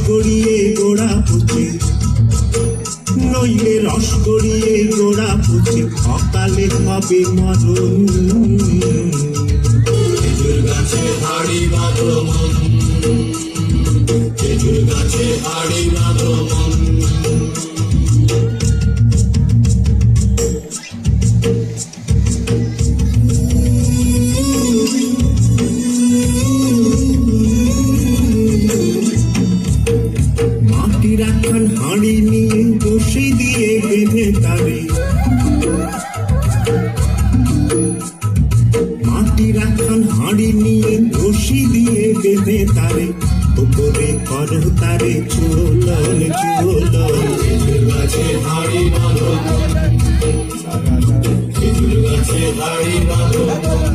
গড়িয়ে গোড়া পচে, নইলে রস গড়িয়ে গোড়া পচে, অকালে হবে মরণ। খেজুর গাছে হাড়ি বাঁধো মন, খেজুর গাছে হাড়ি বাঁধো মন। মাটির একখান হাঁড়ি নিয়ে রশি দিয়ে বেঁধে তারে, মাটির একখান হাঁড়ি নিয়ে রশি দিয়ে বেঁধে তারে, উপরে করো তারে চুলন চুলন। খেজুর গাছে হাড়ি বাঁধো মন, খেজুর গাছে হাড়ি বাঁধো মন।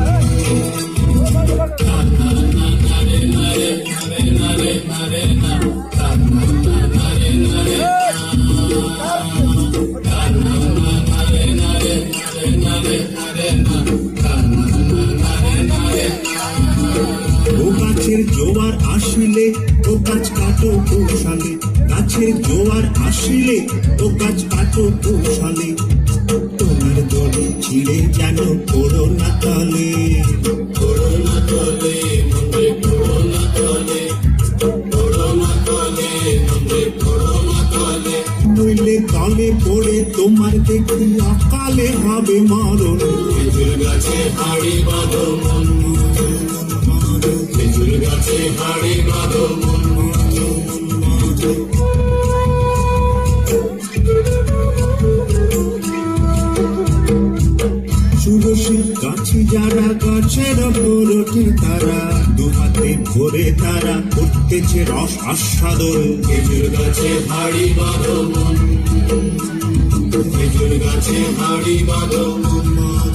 ও গাছের জোয়ার আসিলে ও গাছ কাটো কৌশলে, গাছের জোয়ার আসিলে ও গাছ কাটো কৌশলে, তোমার দড়ি ছিঁড়ে যেন পড়ো না তলে। করোনা তলে মন্দিরে করোনা তলে, করোনা তলে মন্দিরে করোনা তলে। নইলে তলে পড়ে তোমার দেখি অকালে হবে মরণ। খেজুর গাছে হাড়ি বাঁধো মন, খেজুর গাছে হাড়ি বাঁধো মন। সুরসী গাছি যারা গাছের ওপর ওঠে তারা, দুহাতে ভরে তারা করতেছে রস আস্বাদন। খেজুর গাছে হাড়ি বাঁধো মন, খেজুর গাছে হাড়ি বাঁধো মন।